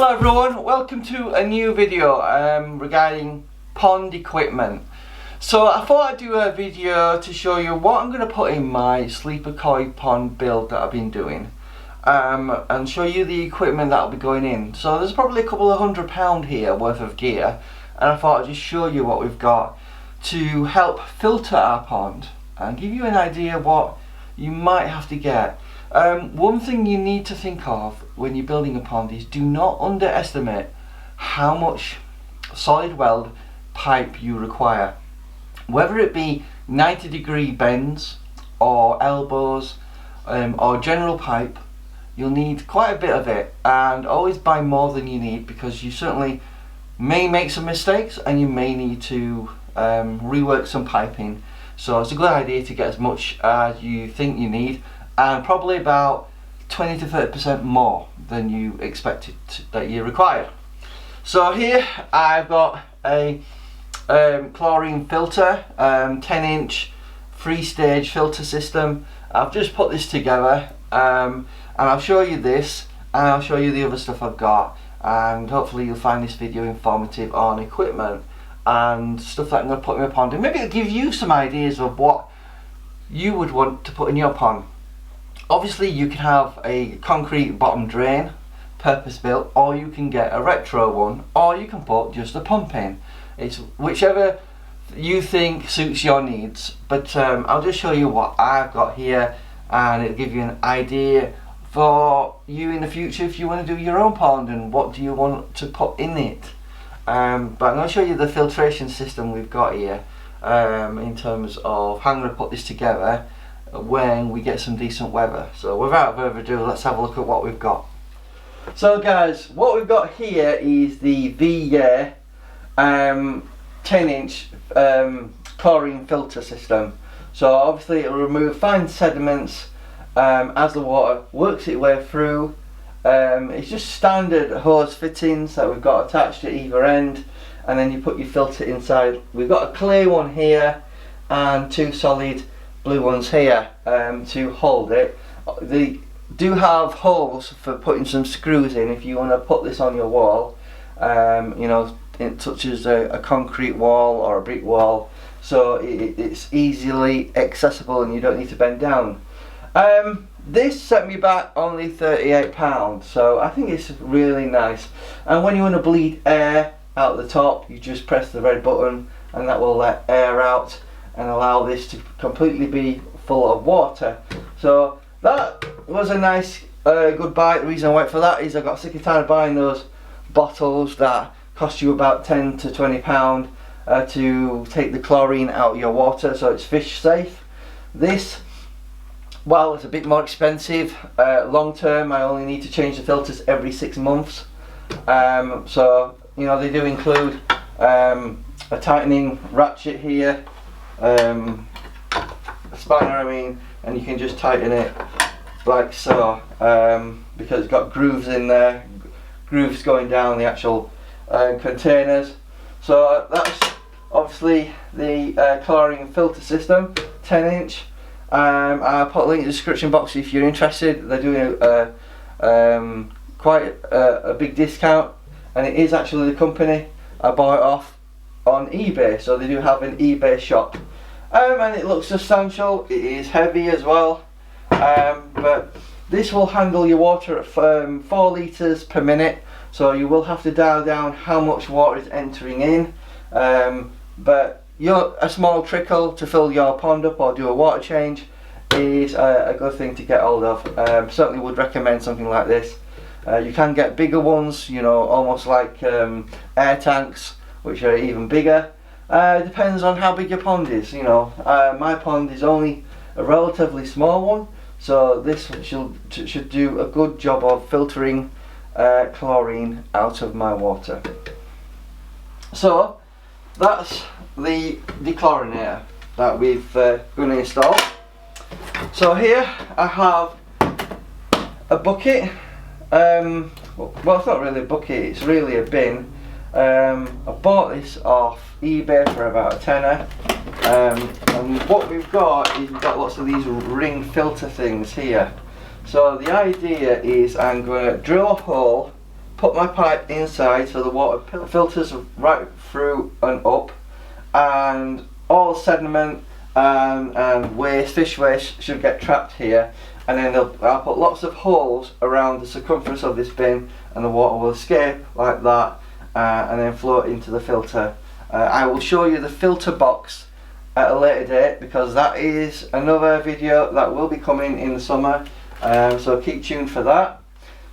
Hello everyone, welcome to a new video regarding pond equipment. So I thought I'd do a video to show you what I'm going to put in my sleeper koi pond build that I've been doing and show you the equipment that will be going in. So there's probably a couple of £100 here worth of gear, and I thought I'd just show you what we've got to help filter our pond and give you an idea what you might have to get. One thing you need to think of when you're building a pond is do not underestimate how much solid weld pipe you require. Whether it be 90-degree bends or elbows or general pipe, you'll need quite a bit of it, and always buy more than you need, because you certainly may make some mistakes and you may need to rework some piping. So it's a good idea to get as much as you think you need, and probably about 20 to 30% more than you expected that you require. So here I've got a chlorine filter, 10-inch 3-stage filter system. I've just put this together and I'll show you this, and I'll show you the other stuff I've got, and hopefully you'll find this video informative on equipment and stuff that I'm going to put in my pond, and maybe it'll give you some ideas of what you would want to put in your pond. Obviously you can have a concrete bottom drain, purpose built, or you can get a retro one, or you can put just a pump in. It's whichever you think suits your needs, but I'll just show you what I've got here, and it'll give you an idea for you in the future if you want to do your own pond and what do you want to put in it. But I'm going to show you the filtration system we've got here in terms of how I'm going to put this together when we get some decent weather. So without further ado, let's have a look at what we've got. So guys, what we've got here is the V-Year 10-inch chlorine filter system. So obviously it will remove fine sediments as the water works its way through. It's just standard hose fittings that we've got attached at either end, and then you put your filter inside. We've got a clear one here and two solid blue ones here to hold it. They do have holes for putting some screws in if you want to put this on your wall, you know, such as a concrete wall or a brick wall, so it's easily accessible and you don't need to bend down. This set me back only £38, so I think it's really nice. And when you want to bleed air out the top, you just press the red button and that will let air out and allow this to completely be full of water. So that was a nice good buy. The reason I went for that is I got sick and tired of buying those bottles that cost you about £10 to £20 to take the chlorine out of your water, so it's fish safe. This, while it's a bit more expensive, long term I only need to change the filters every 6 months. So you know, they do include a tightening ratchet here, a spanner I mean, and you can just tighten it like so, because it's got grooves in there, grooves going down the actual containers. So that's obviously the chlorine filter system, 10-inch. I'll put a link in the description box if you're interested. They're doing quite a big discount, and it is actually the company I bought it off on eBay, so they do have an eBay shop. And it looks substantial. It is heavy as well, but this will handle your water at 4 litres per minute, so you will have to dial down how much water is entering in, but a small trickle to fill your pond up or do a water change is a good thing to get hold of. Certainly would recommend something like this. You can get bigger ones, you know, almost like air tanks, which are even bigger. Depends on how big your pond is. You know, my pond is only a relatively small one, so this should do a good job of filtering chlorine out of my water. So that's the dechlorinator that we've going to install. So here I have a bucket. Well, it's not really a bucket, it's really a bin. I bought this off eBay for about a tenner, and what we've got is we've got lots of these ring filter things here. So the idea is I'm going to drill a hole put my pipe inside so the water filters right through and up, and all sediment and waste, fish waste, should get trapped here, and then I'll put lots of holes around the circumference of this bin, and the water will escape like that, and then float into the filter. I will show you the filter box at a later date, because that is another video that will be coming in the summer, so keep tuned for that.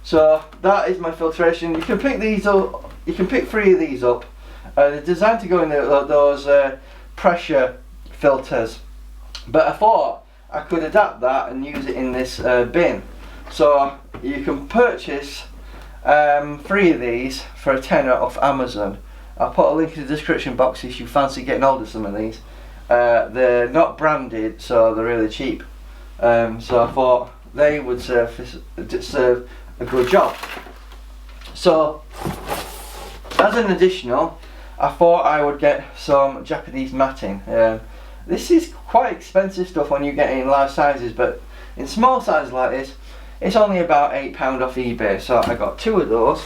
So that is my filtration. You can pick these up, you can pick 3 of these up. They're designed to go in those pressure filters, but I thought I could adapt that and use it in this bin. So you can purchase 3 of these for a tenner off Amazon. I'll put a link in the description box if you fancy getting hold of some of these. They're not branded, so they're really cheap. So I thought they would serve a good job. So as an additional, I thought I would get some Japanese matting. This is quite expensive stuff when you get it in large sizes, but in small sizes like this, it's only about £8 off eBay. So I got 2 of those,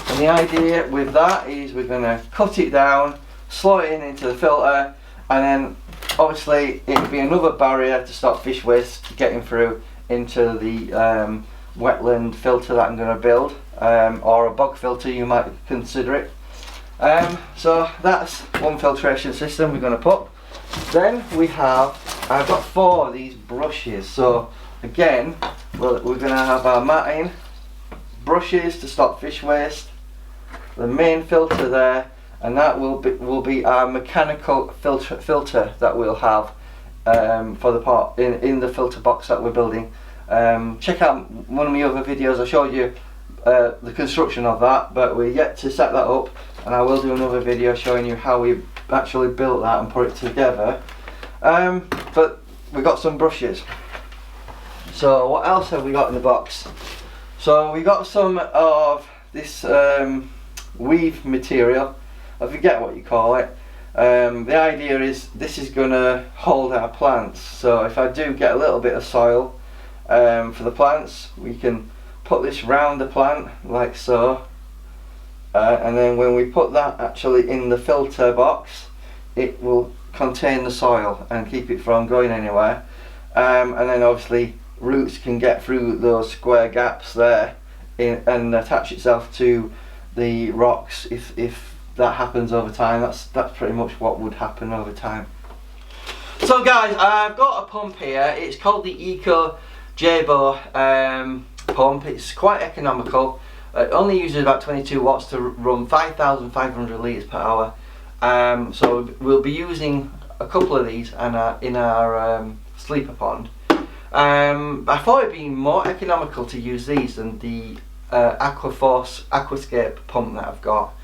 and the idea with that is we're going to cut it down, slot it into the filter, and then obviously it would be another barrier to stop fish waste getting through into the wetland filter that I'm going to build, or a bog filter you might consider it. So that's one filtration system we're going to put. Then I've got 4 of these brushes. So again, we're going to have our matting, brushes to stop fish waste, the main filter there, and that will be our mechanical filter that we'll have for the pot in the filter box that we're building. Check out one of my other videos. I showed you the construction of that, but we're yet to set that up, and I will do another video showing you how we actually built that and put it together. But we got some brushes. So what else have we got in the box? So we got some of this weave material. I forget what you call it. The idea is this is going to hold our plants, so if I do get a little bit of soil for the plants, we can put this round the plant like so, and then when we put that actually in the filter box, it will contain the soil and keep it from going anywhere, and then obviously roots can get through those square gaps there and attach itself to the rocks. If that happens over time, that's pretty much what would happen over time. So guys, I've got a pump here. It's called the Eco Jabo pump. It's quite economical. It only uses about 22 watts to run 5,500 litres per hour. So we'll be using a couple of these in our sleeper pond. I thought it'd be more economical to use these than the Aquaforce Aquascape pump that I've got,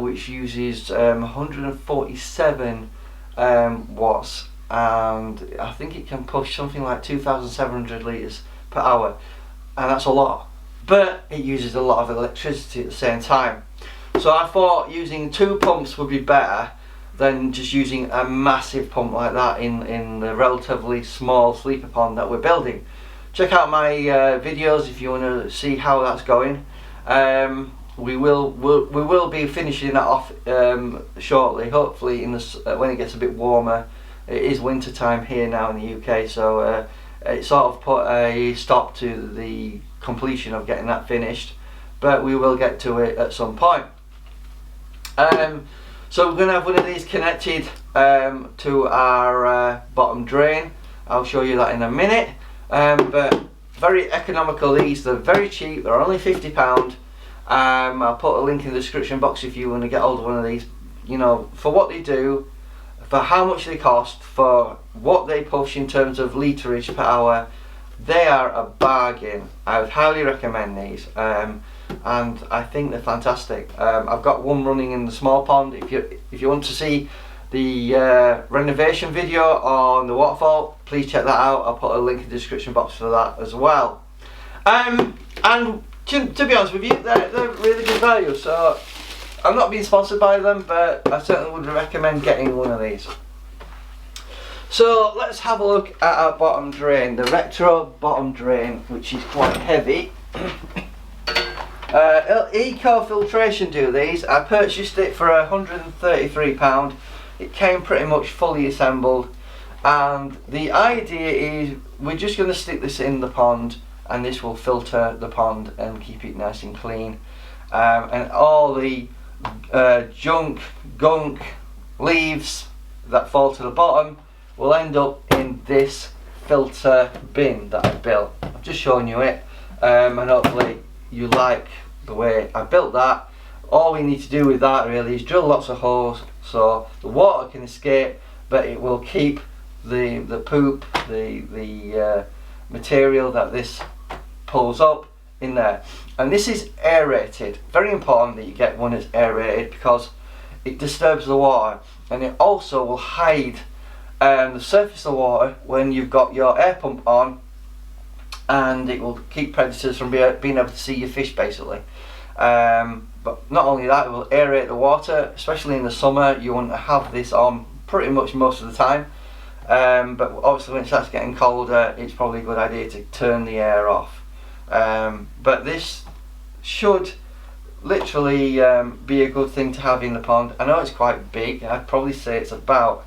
which uses 147 watts, and I think it can push something like 2,700 litres per hour, and that's a lot, but it uses a lot of electricity at the same time. So I thought using 2 pumps would be better than just using a massive pump like that in the relatively small sleeper pond that we're building. Check out my videos if you want to see how that's going. We will be finishing that off shortly, hopefully when it gets a bit warmer. It is winter time here now in the UK, so it sort of put a stop to the completion of getting that finished, but we will get to it at some point. So we're going to have one of these connected to our bottom drain. I'll show you that in a minute. But very economical, these. They're very cheap. They're only £50. I'll put a link in the description box if you want to get hold of one of these. You know, for what they do, for how much they cost, for what they push in terms of literage per hour, they are a bargain. I would highly recommend these. And I think they're fantastic. I've got one running in the small pond. If you want to see the renovation video on the waterfall, please check that out. I'll put a link in the description box for that as well. And to be honest with you, they're really good value. So I'm not being sponsored by them, but I certainly would recommend getting one of these. So let's have a look at our bottom drain, the retro bottom drain, which is quite heavy. Eco Filtration do these. I purchased it for £133. It came pretty much fully assembled, and the idea is we're just going to stick this in the pond, and this will filter the pond and keep it nice and clean, and all the junk, gunk, leaves that fall to the bottom will end up in this filter bin that I built. I've just shown you it, and hopefully you like the way I built that. All we need to do with that really is drill lots of holes so the water can escape, but it will keep the poop, the material that this pulls up in there. And this is aerated. Very important that you get one that's aerated because it disturbs the water, and it also will hide the surface of the water when you've got your air pump on, and it will keep predators from being able to see your fish basically. But not only that, it will aerate the water, especially in the summer. You want to have this on pretty much most of the time, but obviously when it starts getting colder, it's probably a good idea to turn the air off. But this should literally be a good thing to have in the pond. I know it's quite big. I'd probably say it's about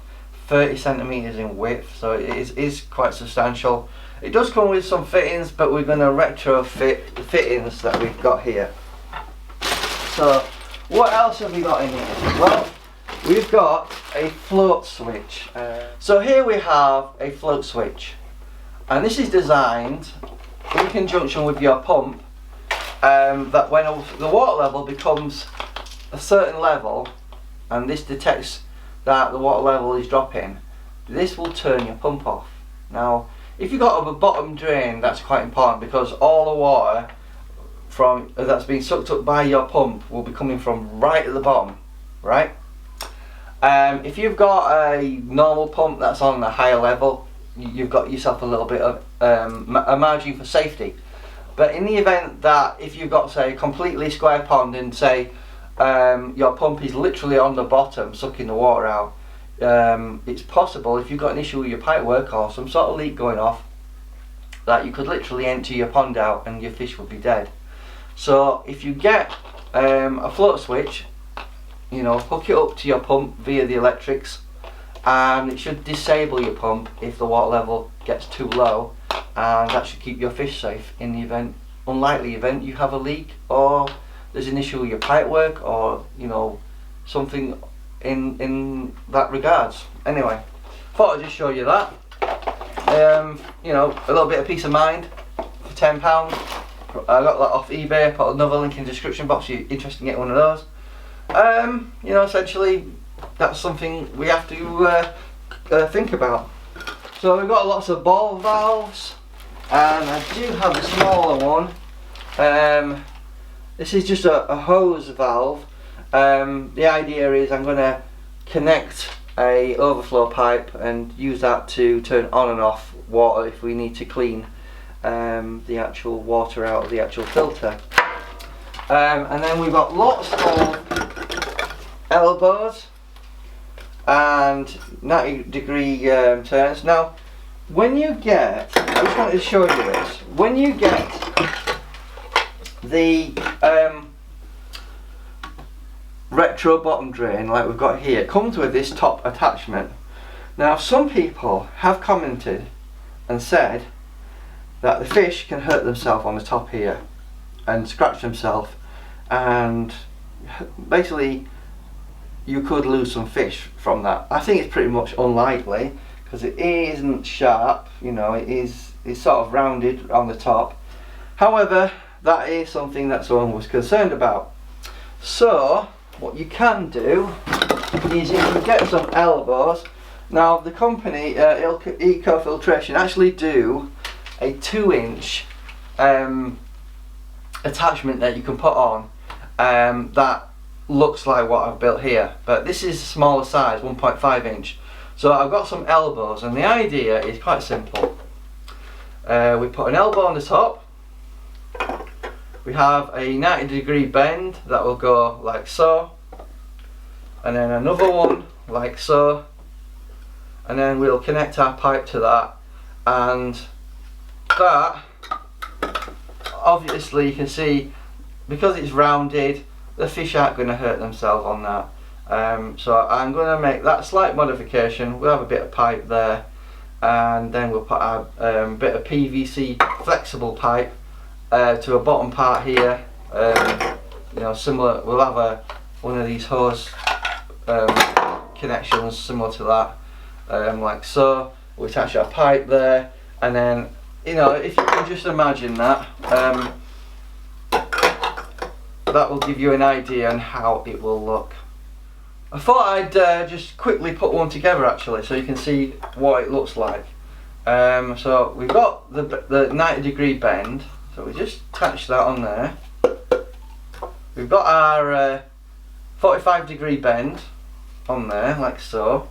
30 centimeters in width, so it is quite substantial. It does come with some fittings, but we're going to retrofit the fittings that we've got here. So what else have we got in here? Well, we've got a float switch. So here we have a float switch, and this is designed in conjunction with your pump, that when the water level becomes a certain level and this detects that the water level is dropping, this will turn your pump off. Now if you've got a bottom drain, that's quite important because all the water that's being sucked up by your pump will be coming from right at the bottom, right? If you've got a normal pump that's on a higher level, you've got yourself a little bit of a margin for safety. But in the event that if you've got, say, a completely square pond and say your pump is literally on the bottom sucking the water out, it's possible, if you've got an issue with your pipework or some sort of leak going off, that you could literally empty your pond out and your fish would be dead. So if you get a float switch, you know, hook it up to your pump via the electrics, and it should disable your pump if the water level gets too low, and that should keep your fish safe in the unlikely event you have a leak or there's an issue with your pipework, or you know, something in that regards. Anyway, thought I'd just show you that. You know, a little bit of peace of mind for £10. I got that off eBay. Put another link in the description box if you're interested in getting one of those. You know, essentially that's something we have to think about. So we've got lots of ball valves, and I do have a smaller one. This is just a hose valve. The idea is I'm going to connect a overflow pipe and use that to turn on and off water if we need to clean the actual water out of the actual filter. And then we've got lots of elbows and 90-degree turns. Now when you get, I just wanted to show you this, when you get the retro bottom drain like we've got here, it comes with this top attachment. Now some people have commented and said that the fish can hurt themselves on the top here and scratch themselves, and basically you could lose some fish from that. I think it's pretty much unlikely because it isn't sharp, you know, it's sort of rounded on the top. However, that is something that someone was concerned about. So what you can do is you can get some elbows. Now the company Eco Filtration actually do a 2-inch attachment that you can put on that looks like what I've built here, but this is a smaller size, 1.5 inch. So I've got some elbows, and the idea is quite simple. We put an elbow on the top, we have a 90-degree bend that will go like so, and then another one like so, and then we'll connect our pipe to that, and that, obviously you can see because it's rounded, the fish aren't going to hurt themselves on that. So I'm going to make that slight modification. We'll have a bit of pipe there, and then we'll put a bit of PVC flexible pipe to a bottom part here. You know, similar. We'll have one of these hose connections similar to that, like so. We attach our pipe there, and then, you know, if you can just imagine that, that will give you an idea on how it will look. I thought I'd just quickly put one together actually, so you can see what it looks like. So we've got the 90-degree bend, so we just attach that on there. We've got our 45-degree bend on there, like so.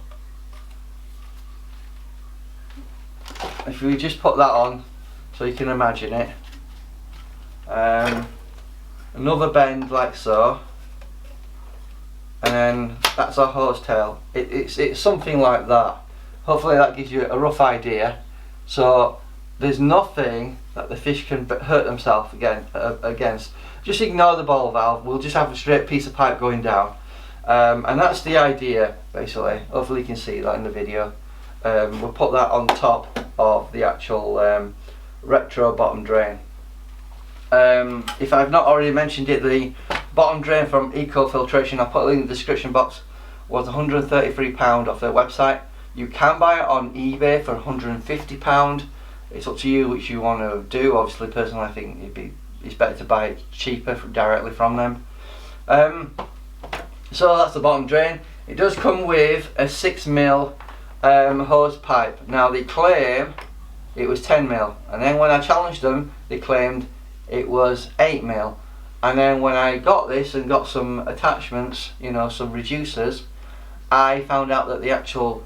If we just put that on, so you can imagine it. Another bend like so, and then that's our hose tail. It's something like that. Hopefully that gives you a rough idea. So there's nothing that the fish can hurt themselves against. Just ignore the ball valve. We'll just have a straight piece of pipe going down, and that's the idea basically. Hopefully you can see that in the video. We'll put that on top of the actual retro bottom drain. If I've not already mentioned it, the bottom drain from Filtration, I'll put a link in the description box, was £133 off their website. You can buy it on eBay for £150. It's up to you which you want to do. Obviously, personally, I think it's better to buy it cheaper directly from them. So that's the bottom drain. It does come with a 6mm hose pipe. Now they claim it was 10mm, and then when I challenged them, they claimed it was 8mm. And then when I got this and got some attachments, you know, some reducers, I found out that the actual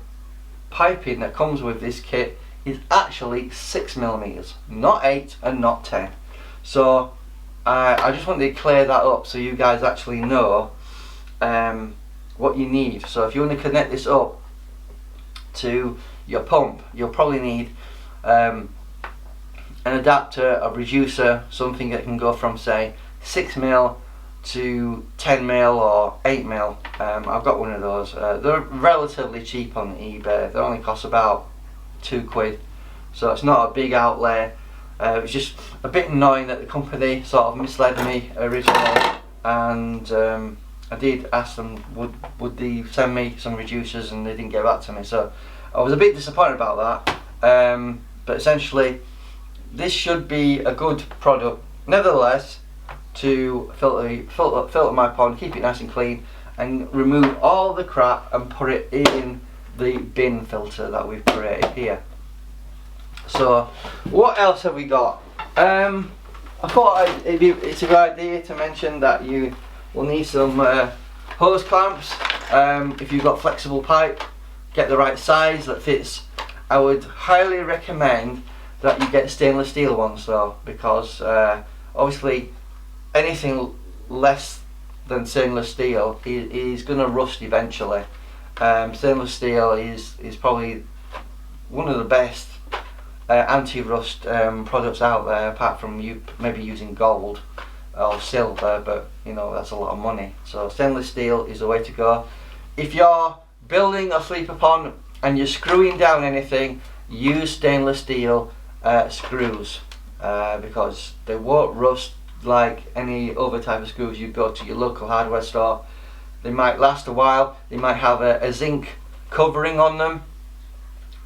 piping that comes with this kit is actually 6mm, not 8 and not 10. So I just wanted to clear that up so you guys actually know what you need. So if you want to connect this up to your pump, you'll probably need an adapter, a reducer, something that can go from say 6mm to 10mm or 8mm. I've got one of those. They're relatively cheap on eBay. They only cost about £2, so it's not a big outlay. It was just a bit annoying that the company sort of misled me originally, and I did ask them would they send me some reducers, and they didn't get back to me, so I was a bit disappointed about that. But essentially this should be a good product nevertheless to filter my pond, keep it nice and clean, and remove all the crap and put it in the bin filter that we've created here. So what else have we got? I thought it's a good idea to mention that you will need some hose clamps. If you've got flexible pipe, get the right size that fits. I would highly recommend that you get stainless steel ones though, because obviously anything less than stainless steel is going to rust eventually. Stainless steel is probably one of the best anti-rust products out there, apart from you maybe using gold or silver, but you know, that's a lot of money. So stainless steel is the way to go. If you're building a sleeper pond and you're screwing down anything, use stainless steel screws, because they won't rust like any other type of screws you go to your local hardware store. They might last a while, they might have a zinc covering on them,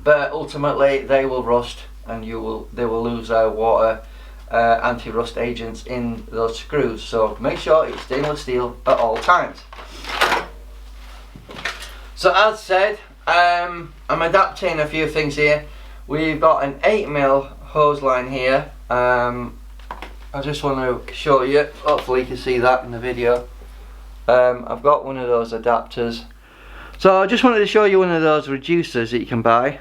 but ultimately they will rust, and they will lose water anti-rust agents in those screws. So make sure it's stainless steel at all times. So as said, I'm adapting a few things here. We've got an 8mm hose line here. I just want to show you, hopefully you can see that in the video. I've got one of those adapters. So I just wanted to show you one of those reducers that you can buy.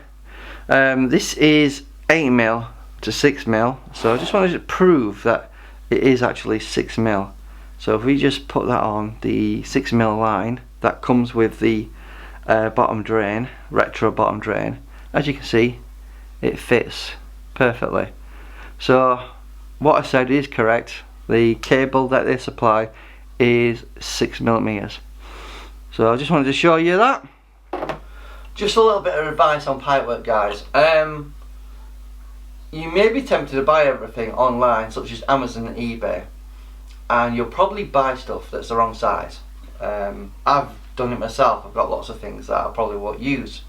This is 8mm to 6mm, so I just wanted to prove that it is actually 6mm. So if we just put that on the 6mm line that comes with the bottom drain, retro bottom drain, as you can see, it fits perfectly. So what I said is correct. the cable that they supply is 6mm. So I just wanted to show you that. Just a little bit of advice on pipework, guys. You may be tempted to buy everything online, such as Amazon and eBay, and you'll probably buy stuff that's the wrong size. I've done it myself. I've got lots of things that I probably won't use.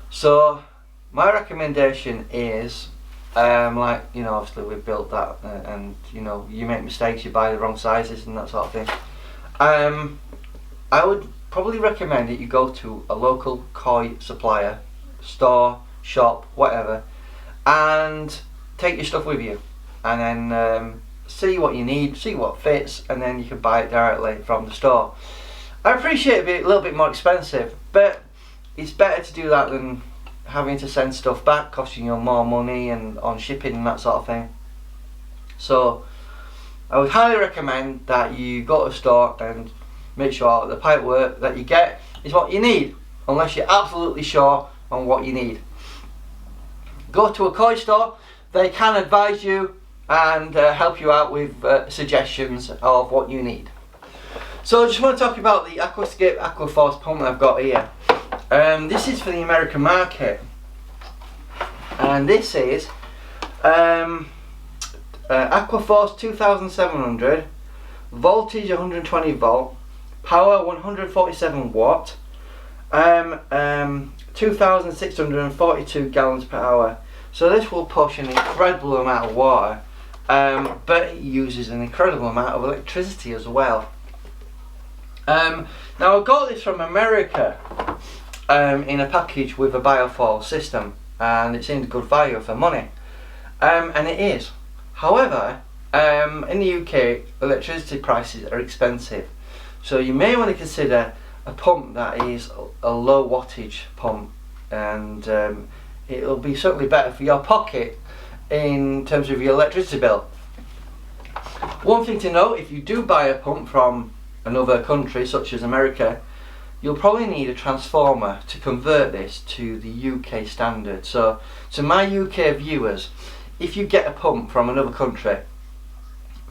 So my recommendation is, like, you know, obviously we've built that, and you know, you make mistakes, you buy the wrong sizes and that sort of thing. I would probably recommend that you go to a local koi supplier, store, shop, whatever, and take your stuff with you, and then see what you need, see what fits, and then you can buy it directly from the store. I appreciate it being a little bit more expensive, but it's better to do that than having to send stuff back, costing you more money and on shipping and that sort of thing. So I would highly recommend that you go to a store and make sure the pipework that you get is what you need, unless you're absolutely sure on what you need. Go to a koi store, they can advise you and help you out with suggestions of what you need. So I just want to talk about the Aquascape Aquaforce pump that I've got here. This is for the American market, and this is Aquaforce 2700, voltage 120 volt, power 147 watt, 2,642 gallons per hour. So this will push an incredible amount of water, but it uses an incredible amount of electricity as well. Now I got this from America in a package with a biofuel system, and it seemed good value for money, and it is. However, in the UK electricity prices are expensive, so you may want to consider a pump that is a low wattage pump, and it'll be certainly better for your pocket in terms of your electricity bill. One thing to note, if you do buy a pump from another country such as America, you'll probably need a transformer to convert this to the UK standard. So to my UK viewers, if you get a pump from another country,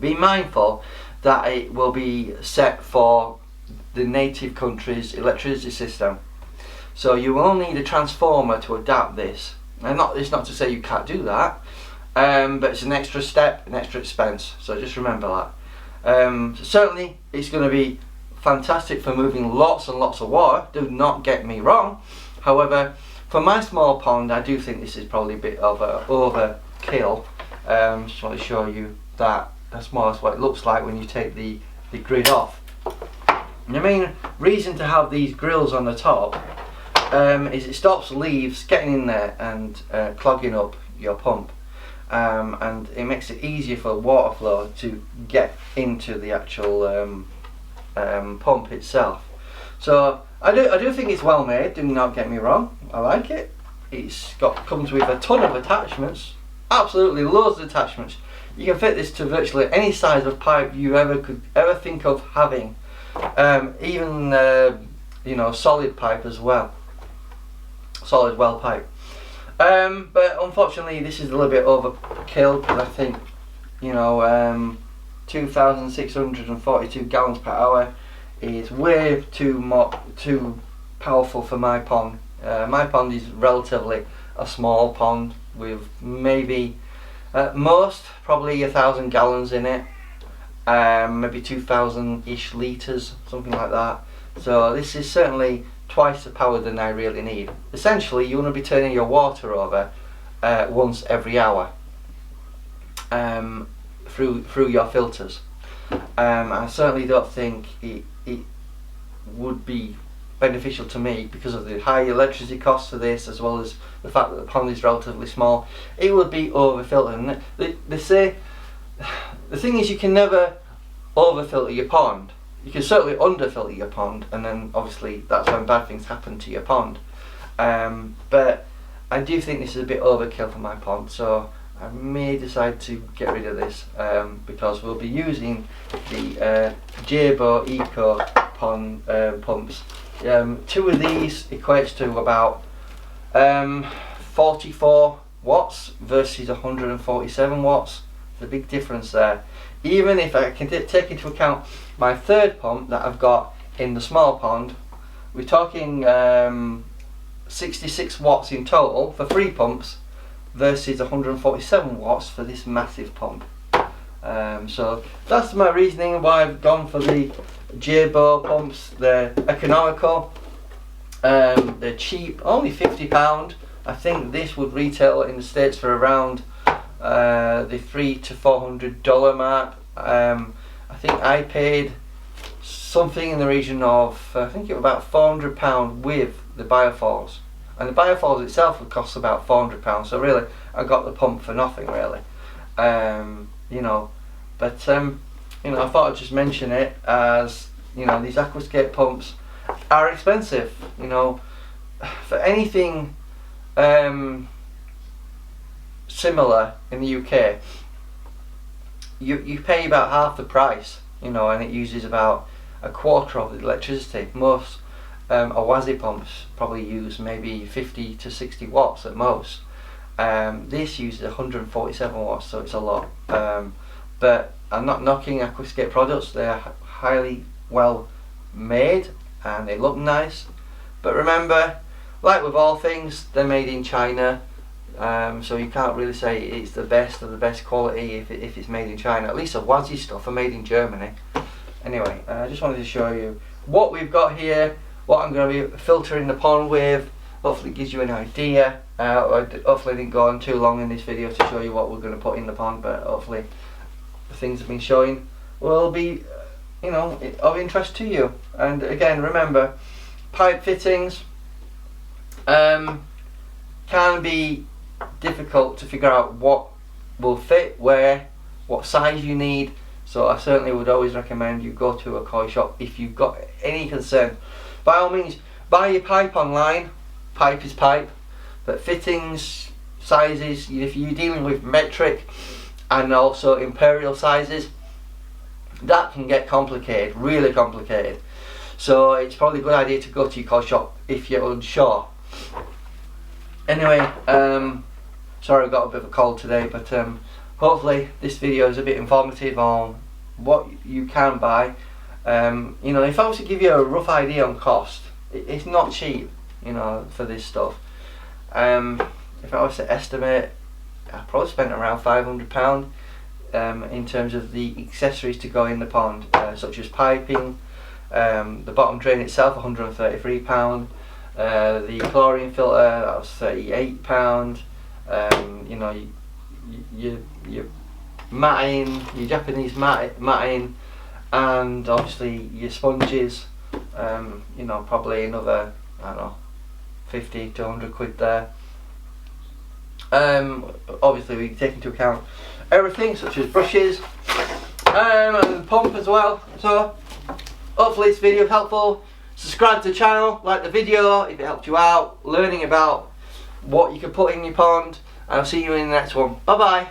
be mindful that it will be set for the native country's electricity system. So you will need a transformer to adapt this. And it's not to say you can't do that, but it's an extra step, an extra expense. So just remember that. So certainly it's going to be fantastic for moving lots and lots of water, do not get me wrong. However, for my small pond, I do think this is probably a bit of a overkill. Just want to show you that that's more or less what it looks like when you take the grid off. And the main reason to have these grills on the top is it stops leaves getting in there and clogging up your pump. And it makes it easier for water flow to get into the actual pump itself. So I do think it's well made, do not get me wrong. I like it. Comes with a ton of attachments, absolutely loads of attachments. You can fit this to virtually any size of pipe you could ever think of having, even you know, solid pipe as well, solid well pipe. But unfortunately this is a little bit overkill, because I think, you know, 2,642 gallons per hour is way too powerful for my pond. My pond is relatively a small pond with maybe at most probably 1,000 gallons in it, maybe 2,000-ish litres, something like that. So this is certainly twice the power than I really need. Essentially, you want to be turning your water over once every hour through your filters. I certainly don't think it would be beneficial to me because of the high electricity costs for this, as well as the fact that the pond is relatively small. It would be over-filtered. They say the thing is, you can never over-filter your pond. You can certainly under-filter your pond, and then obviously that's when bad things happen to your pond. But I do think this is a bit overkill for my pond, so I may decide to get rid of this, because we'll be using the Jabo Eco pond pumps. Two of these equates to about 44 watts versus 147 watts the big difference there. Even if I can take into account my third pump that I've got in the small pond, we're talking 66 watts in total for 3 pumps versus 147 watts for this massive pump. So that's my reasoning why I've gone for the J-Bow pumps. They're economical, they're cheap, only £50. I think this would retail in the States for around the $300 to $400 mark. I think I paid something in the region of, I think it was about £400 with the Aquaforce, and the Aquaforce itself would cost about £400. So really, I got the pump for nothing, really. You know, but you know, I thought I'd just mention it, as you know, these Aquascape pumps are expensive. You know, for anything similar in the UK, you pay about half the price, you know, and it uses about a quarter of the electricity. Most Aquascape pumps probably use maybe 50 to 60 watts at most. This uses 147 watts, so it's a lot. But I'm not knocking Aquascape products. They're highly well made and they look nice. But remember, like with all things, they're made in China. So you can't really say it's the best of the best quality if it's made in China. At least the Aquascape stuff are made in Germany. Anyway, I just wanted to show you what we've got here, what I'm going to be filtering the pond with. Hopefully it gives you an idea. Hopefully I didn't go on too long in this video to show you what we're going to put in the pond, but hopefully the things I've been showing will be, you know, of interest to you. And again, remember, pipe fittings can be difficult to figure out what will fit where, what size you need. So I certainly would always recommend you go to a koi shop if you've got any concern. By all means, buy your pipe online. Pipe is pipe, but fittings, sizes, if you're dealing with metric and also imperial sizes, that can get complicated, really complicated. So it's probably a good idea to go to your koi shop if you're unsure. Anyway, sorry I got a bit of a cold today, but hopefully this video is a bit informative on what you can buy. You know, if I was to give you a rough idea on cost, it's not cheap, you know, for this stuff. If I was to estimate, I probably spent around £500 in terms of the accessories to go in the pond, such as piping, the bottom drain itself, £133, the chlorine filter, that was £38. You know, your matting, your Japanese matting, and obviously your sponges, you know, probably another, I don't know, 50 to 100 quid there. Obviously we take into account everything such as brushes and the pump as well. So hopefully this video is helpful. Subscribe to the channel, like the video if it helped you out learning about what you can put in your pond, and I'll see you in the next one. Bye bye.